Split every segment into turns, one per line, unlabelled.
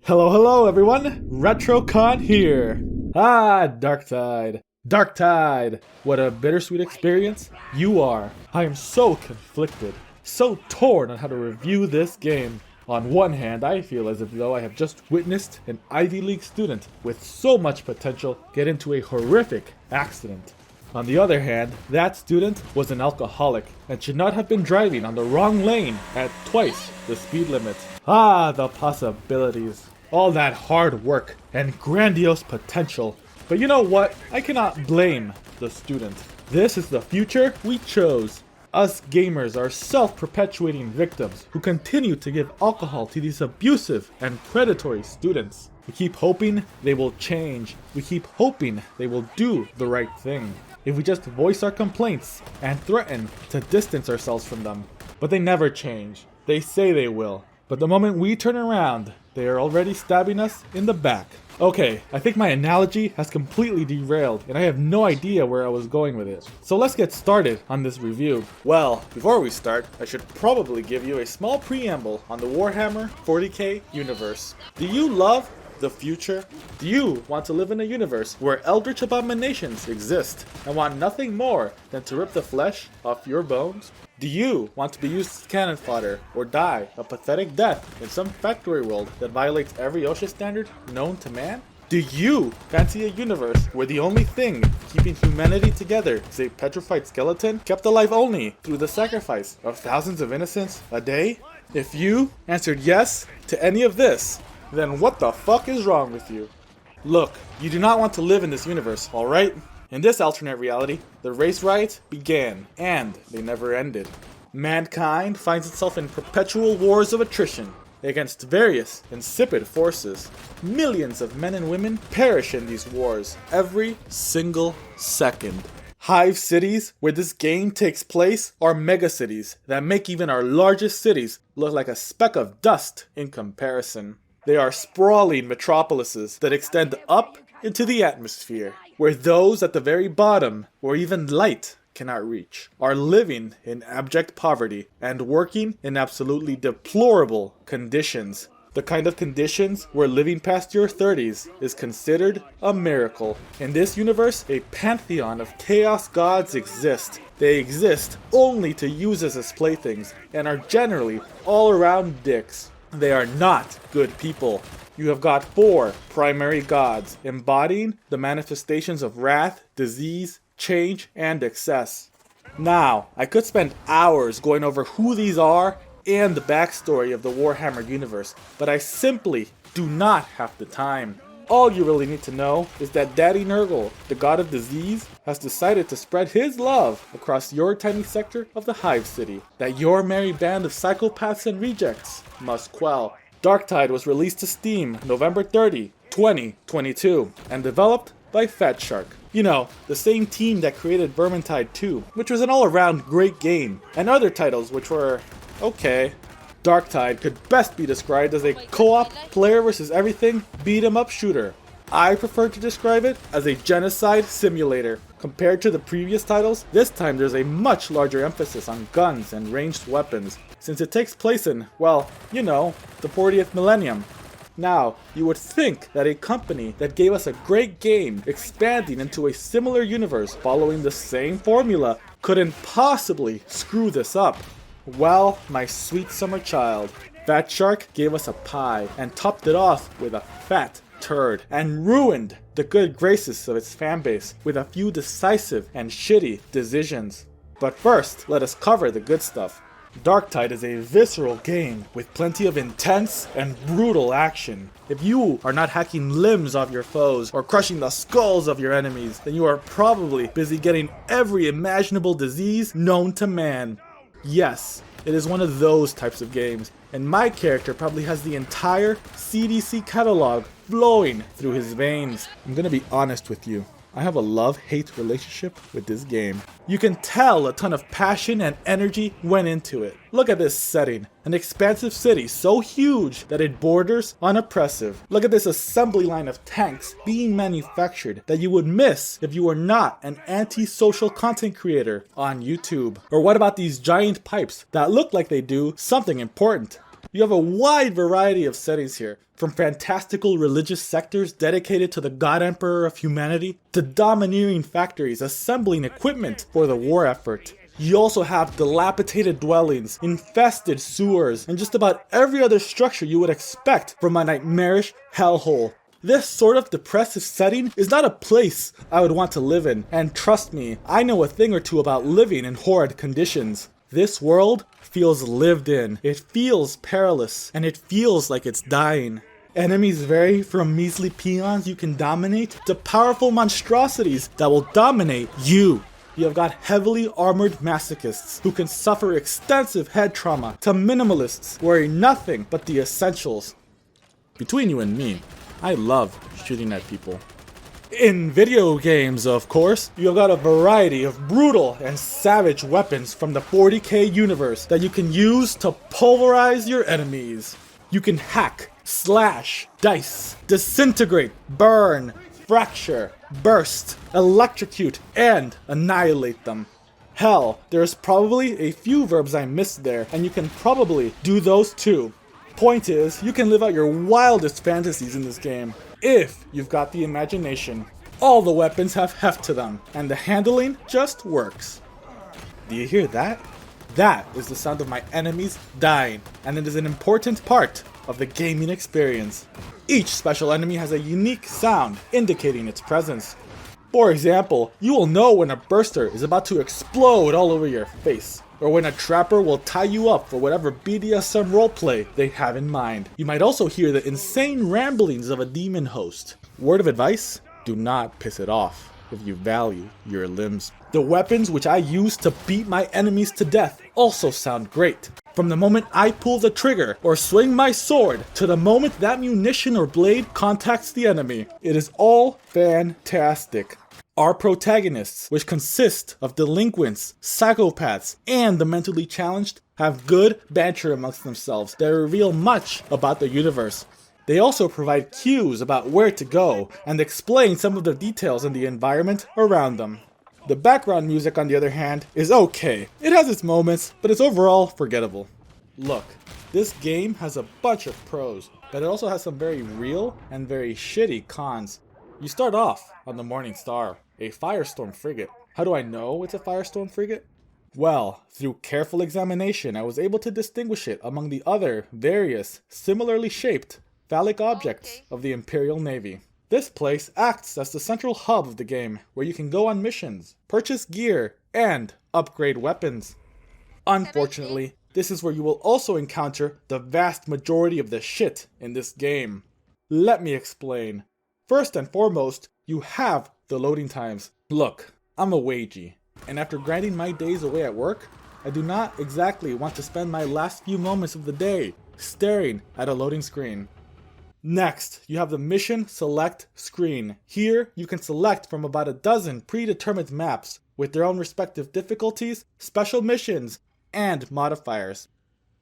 Hello everyone! RetroCon here! Darktide. Darktide! What a bittersweet experience you are. I am so conflicted, so torn on how to review this game. On one hand, I feel as if though I have just witnessed an Ivy League student with so much potential get into a horrific accident. On the other hand, that student was an alcoholic and should not have been driving on the wrong lane at twice the speed limit. The possibilities. All that hard work and grandiose potential. But you know what? I cannot blame the student. This is the future we chose. Us gamers are self-perpetuating victims who continue to give alcohol to these abusive and predatory students. We keep hoping they will change. We keep hoping they will do the right thing. If we just voice our complaints and threaten to distance ourselves from them. But they never change. They say they will. But the moment we turn around, they are already stabbing us in the back. Okay, I think my analogy has completely derailed and I have no idea where I was going with it. So let's get started on this review. Well, before we start, I should probably give you a small preamble on the Warhammer 40k universe. Do you love the future? Do you want to live in a universe where eldritch abominations exist and want nothing more than to rip the flesh off your bones? Do you want to be used as cannon fodder or die a pathetic death in some factory world that violates every OSHA standard known to man? Do you fancy a universe where the only thing keeping humanity together is a petrified skeleton kept alive only through the sacrifice of thousands of innocents a day? If you answered yes to any of this, then what the fuck is wrong with you? Look, you do not want to live in this universe, alright? In this alternate reality, the race riots began, and they never ended. Mankind finds itself in perpetual wars of attrition against various insipid forces. Millions of men and women perish in these wars every single second. Hive cities where this game takes place are megacities that make even our largest cities look like a speck of dust in comparison. They are sprawling metropolises that extend up into the atmosphere, where those at the very bottom, where even light cannot reach, are living in abject poverty and working in absolutely deplorable conditions. The kind of conditions where living past your 30s is considered a miracle. In this universe, a pantheon of chaos gods exist. They exist only to use us as playthings and are generally all around dicks. They are not good people. You have got 4 primary gods, embodying the manifestations of wrath, disease, change, and excess. Now, I could spend hours going over who these are and the backstory of the Warhammer universe, but I simply do not have the time. All you really need to know is that Daddy Nurgle, the god of disease, has decided to spread his love across your tiny sector of the Hive City, that your merry band of psychopaths and rejects must quell. Darktide was released to Steam November 30, 2022, and developed by Fat Shark. You know, the same team that created Vermintide 2, which was an all-around great game, and other titles which were okay. Darktide could best be described as a co-op, player versus everything, beat-em-up shooter. I prefer to describe it as a genocide simulator. Compared to the previous titles, this time there's a much larger emphasis on guns and ranged weapons, since it takes place in, well, you know, the 40th Millennium. Now, you would think that a company that gave us a great game expanding into a similar universe following the same formula couldn't possibly screw this up. Well, my sweet summer child, Fat Shark gave us a pie and topped it off with a fat turd and ruined the good graces of its fanbase with a few decisive and shitty decisions. But first, let us cover the good stuff. Darktide is a visceral game with plenty of intense and brutal action. If you are not hacking limbs off your foes or crushing the skulls of your enemies, then you are probably busy getting every imaginable disease known to man. Yes, it is one of those types of games, and my character probably has the entire CDC catalog flowing through his veins. I'm gonna be honest with you. I have a love-hate relationship with this game. You can tell a ton of passion and energy went into it. Look at this setting. An expansive city so huge that it borders on oppressive. Look at this assembly line of tanks being manufactured that you would miss if you were not an anti-social content creator on YouTube. Or what about these giant pipes that look like they do something important? You have a wide variety of settings here, from fantastical religious sectors dedicated to the God Emperor of humanity, to domineering factories assembling equipment for the war effort. You also have dilapidated dwellings, infested sewers, and just about every other structure you would expect from a nightmarish hellhole. This sort of depressive setting is not a place I would want to live in, and trust me, I know a thing or two about living in horrid conditions. This world feels lived in, it feels perilous, and it feels like it's dying. Enemies vary from measly peons you can dominate to powerful monstrosities that will dominate you. You have got heavily armored masochists who can suffer extensive head trauma to minimalists wearing nothing but the essentials. Between you and me, I love shooting at people. In video games, of course, you have got a variety of brutal and savage weapons from the 40k universe that you can use to pulverize your enemies. You can hack, slash, dice, disintegrate, burn, fracture, burst, electrocute, and annihilate them. Hell, there's probably a few verbs I missed there, and you can probably do those too. Point is, you can live out your wildest fantasies in this game, if you've got the imagination. All the weapons have heft to them, and the handling just works. Do you hear that? That is the sound of my enemies dying, and it is an important part of the gaming experience. Each special enemy has a unique sound indicating its presence. For example, you will know when a burster is about to explode all over your face, or when a trapper will tie you up for whatever BDSM roleplay they have in mind. You might also hear the insane ramblings of a demon host. Word of advice? Do not piss it off if you value your limbs. The weapons which I use to beat my enemies to death also sound great. From the moment I pull the trigger or swing my sword to the moment that munition or blade contacts the enemy, it is all fantastic. Our protagonists, which consist of delinquents, psychopaths, and the mentally challenged, have good banter amongst themselves that reveal much about the universe. They also provide cues about where to go and explain some of the details in the environment around them. The background music, on the other hand, is okay. It has its moments, but it's overall forgettable. Look, this game has a bunch of pros, but it also has some very real and very shitty cons. You start off on the Morning Star, a Firestorm frigate. How do I know it's a Firestorm frigate? Well, through careful examination, I was able to distinguish it among the other various, similarly shaped, phallic objects of the Imperial Navy. This place acts as the central hub of the game, where you can go on missions, purchase gear, and upgrade weapons. Unfortunately, this is where you will also encounter the vast majority of the shit in this game. Let me explain. First and foremost, you have the loading times. Look, I'm a wagey, and after grinding my days away at work, I do not exactly want to spend my last few moments of the day staring at a loading screen. Next, you have the Mission Select screen. Here, you can select from about a dozen predetermined maps with their own respective difficulties, special missions, and modifiers.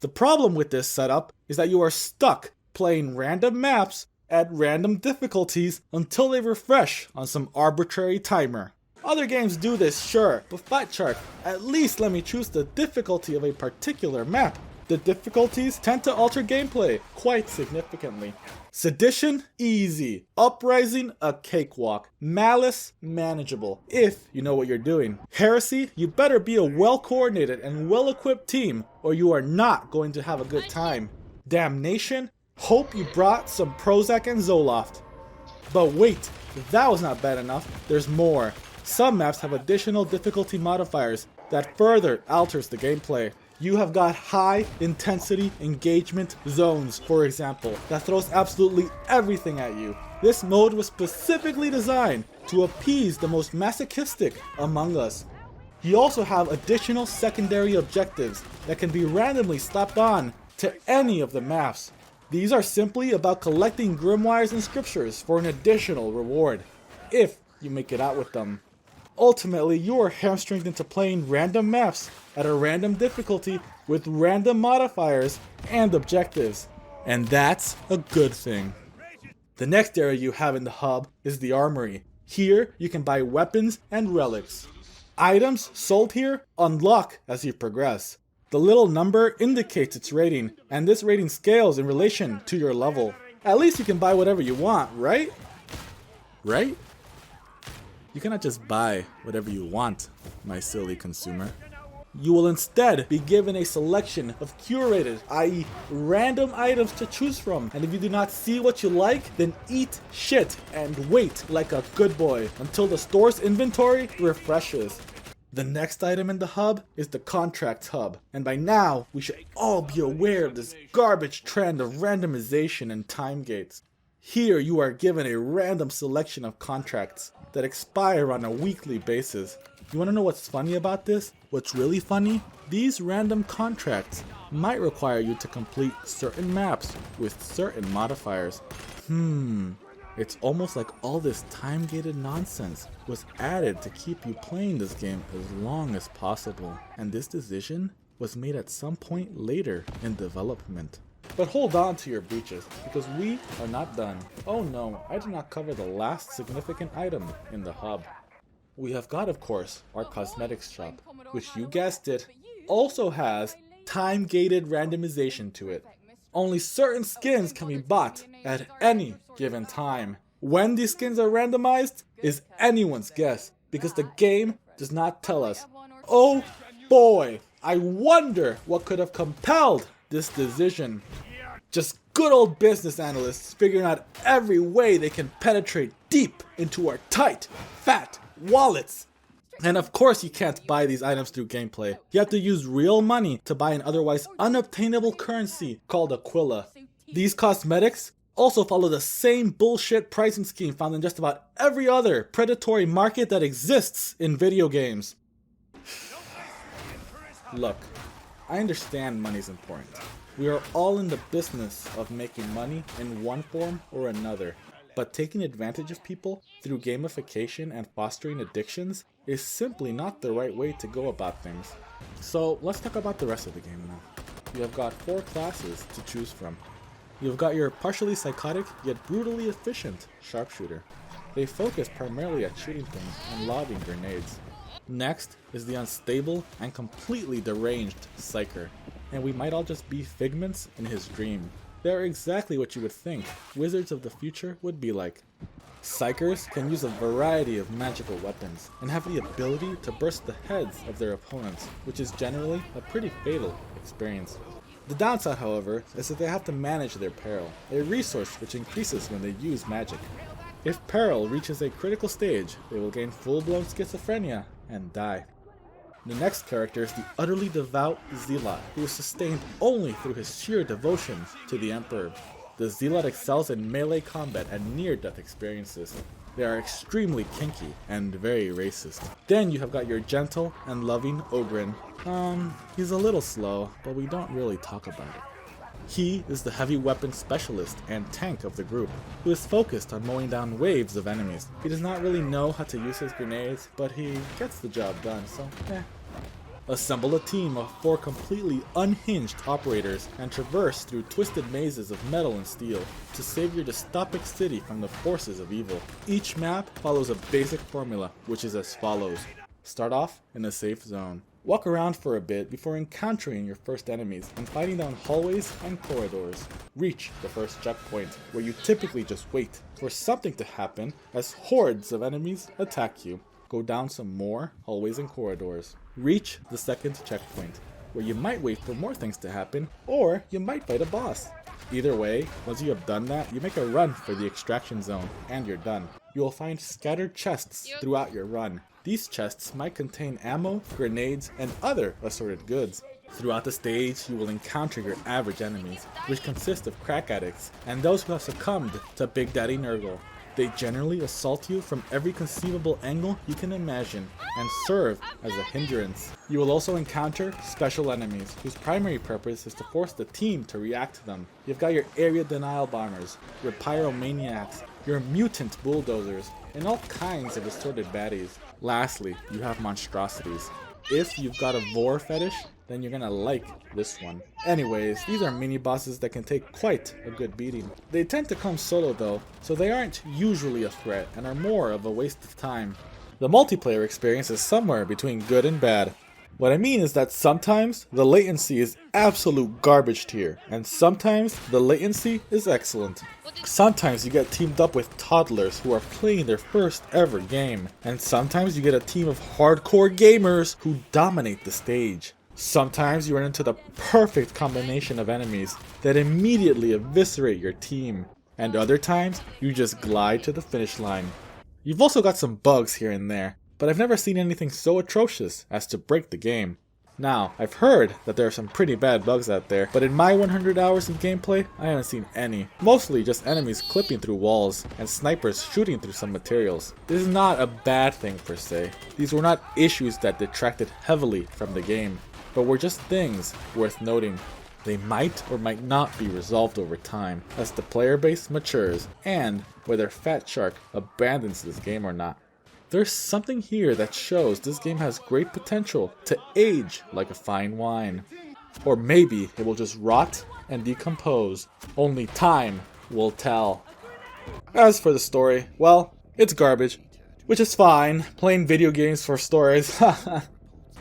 The problem with this setup is that you are stuck playing random maps at random difficulties until they refresh on some arbitrary timer. Other games do this, sure, but Fight Shark, at least let me choose the difficulty of a particular map. The difficulties tend to alter gameplay quite significantly. Sedition, easy. Uprising, a cakewalk. Malice, manageable, if you know what you're doing. Heresy, you better be a well-coordinated and well-equipped team, or you are not going to have a good time. Damnation, hope you brought some Prozac and Zoloft. But wait, if that was not bad enough, there's more. Some maps have additional difficulty modifiers that further alters the gameplay. You have got high intensity engagement zones, for example, that throws absolutely everything at you. This mode was specifically designed to appease the most masochistic among us. You also have additional secondary objectives that can be randomly slapped on to any of the maps. These are simply about collecting grimoires and scriptures for an additional reward, if you make it out with them. Ultimately, you are hamstringed into playing random maps at a random difficulty with random modifiers and objectives. And that's a good thing. The next area you have in the hub is the armory. Here, you can buy weapons and relics. Items sold here unlock as you progress. The little number indicates its rating, and this rating scales in relation to your level. At least you can buy whatever you want, right? Right? You cannot just buy whatever you want, my silly consumer. You will instead be given a selection of curated, i.e. random items to choose from. And if you do not see what you like, then eat shit and wait like a good boy until the store's inventory refreshes. The next item in the hub is the contract hub. And by now, we should all be aware of this garbage trend of randomization and time gates. Here you are given a random selection of contracts that expire on a weekly basis. You want to know what's funny about this? What's really funny? These random contracts might require you to complete certain maps with certain modifiers. It's almost like all this time-gated nonsense was added to keep you playing this game as long as possible. And this decision was made at some point later in development. But hold on to your booches, because we are not done. Oh no, I did not cover the last significant item in the hub. We have got, of course, our cosmetics shop, which you guessed it, also has time-gated randomization to it. Only certain skins can be bought at any given time. When these skins are randomized is anyone's guess, because the game does not tell us. Oh boy, I wonder what could have compelled this decision. Just good old business analysts figuring out every way they can penetrate deep into our tight, fat wallets. And of course you can't buy these items through gameplay. You have to use real money to buy an otherwise unobtainable currency called Aquila. These cosmetics also follow the same bullshit pricing scheme found in just about every other predatory market that exists in video games. Look, I understand money's important. We are all in the business of making money in one form or another. But taking advantage of people through gamification and fostering addictions is simply not the right way to go about things. So let's talk about the rest of the game now. You have got 4 classes to choose from. You've got your partially psychotic yet brutally efficient sharpshooter. They focus primarily at shooting things and lobbing grenades. Next is the unstable and completely deranged psyker, and we might all just be figments in his dream. They're exactly what you would think wizards of the future would be like. Psykers can use a variety of magical weapons and have the ability to burst the heads of their opponents, which is generally a pretty fatal experience. The downside, however, is that they have to manage their peril, a resource which increases when they use magic. If peril reaches a critical stage, they will gain full-blown schizophrenia and die. The next character is the utterly devout Zealot, who is sustained only through his sheer devotion to the Emperor. The Zealot excels in melee combat and near-death experiences. They are extremely kinky and very racist. Then you have got your gentle and loving Ogren. He's a little slow, but we don't really talk about it. He is the heavy weapon specialist and tank of the group, who is focused on mowing down waves of enemies. He does not really know how to use his grenades, but he gets the job done, so Assemble a team of 4 completely unhinged operators and traverse through twisted mazes of metal and steel to save your dystopic city from the forces of evil. Each map follows a basic formula, which is as follows. Start off in a safe zone. Walk around for a bit before encountering your first enemies and fighting down hallways and corridors. Reach the first checkpoint, where you typically just wait for something to happen as hordes of enemies attack you. Go down some more hallways and corridors. Reach the second checkpoint, where you might wait for more things to happen, or you might fight a boss. Either way, once you have done that, you make a run for the extraction zone, and you're done. You will find scattered chests throughout your run. These chests might contain ammo, grenades, and other assorted goods. Throughout the stage, you will encounter your average enemies, which consist of crack addicts, and those who have succumbed to Big Daddy Nurgle. They generally assault you from every conceivable angle you can imagine, and serve as a hindrance. You will also encounter special enemies, whose primary purpose is to force the team to react to them. You've got your area denial bombers, your pyromaniacs, your mutant bulldozers, and all kinds of assorted baddies. Lastly, you have monstrosities. If you've got a vor fetish, then you're gonna like this one. Anyways, these are mini bosses that can take quite a good beating. They tend to come solo though, so they aren't usually a threat and are more of a waste of time. The multiplayer experience is somewhere between good and bad. What I mean is that sometimes the latency is absolute garbage tier, and sometimes the latency is excellent. Sometimes you get teamed up with toddlers who are playing their first ever game, and sometimes you get a team of hardcore gamers who dominate the stage. Sometimes you run into the perfect combination of enemies that immediately eviscerate your team, and other times you just glide to the finish line. You've also got some bugs here and there, but I've never seen anything so atrocious as to break the game. Now, I've heard that there are some pretty bad bugs out there, but in my 100 hours of gameplay, I haven't seen any. Mostly just enemies clipping through walls, and snipers shooting through some materials. This is not a bad thing per se. These were not issues that detracted heavily from the game, but were just things worth noting. They might or might not be resolved over time, as the player base matures, and whether Fat Shark abandons this game or not. There's something here that shows this game has great potential to age like a fine wine. Or maybe it will just rot and decompose. Only time will tell. As for the story, well, it's garbage. Which is fine, playing video games for stories,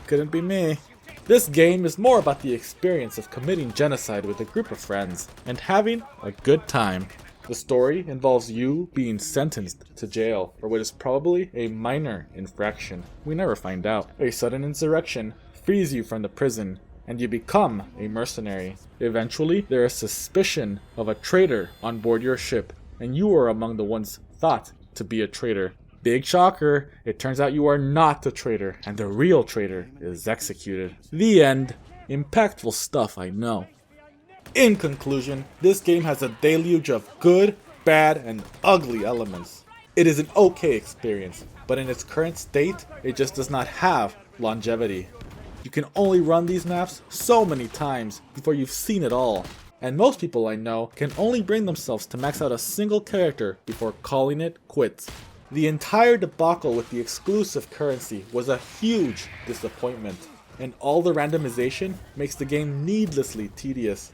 couldn't be me. This game is more about the experience of committing genocide with a group of friends and having a good time. The story involves you being sentenced to jail for what is probably a minor infraction. We never find out. A sudden insurrection frees you from the prison, and you become a mercenary. Eventually, there is suspicion of a traitor on board your ship, and you are among the ones thought to be a traitor. Big shocker, it turns out you are not a traitor, and the real traitor is executed. The end. Impactful stuff, I know. In conclusion, this game has a deluge of good, bad, and ugly elements. It is an okay experience, but in its current state, it just does not have longevity. You can only run these maps so many times before you've seen it all, and most people I know can only bring themselves to max out a single character before calling it quits. The entire debacle with the exclusive currency was a huge disappointment, and all the randomization makes the game needlessly tedious.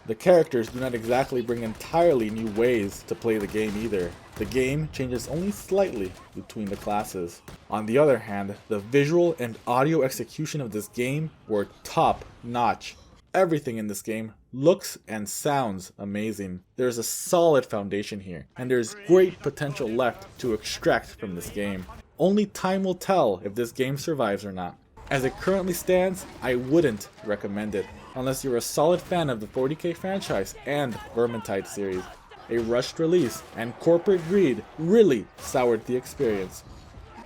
The characters do not exactly bring entirely new ways to play the game either. The game changes only slightly between the classes. On the other hand, the visual and audio execution of this game were top notch. Everything in this game looks and sounds amazing. There's a solid foundation here, and there's great potential left to extract from this game. Only time will tell if this game survives or not. As it currently stands, I wouldn't recommend it, unless you're a solid fan of the 40k franchise and Vermintide series. A rushed release and corporate greed really soured the experience.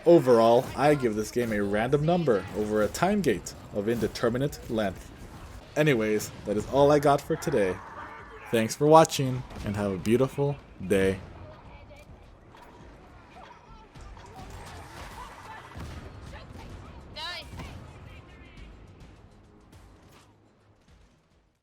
Overall, I give this game a random number over a time gate of indeterminate length. Anyways, that is all I got for today. Thanks for watching, and have a beautiful day.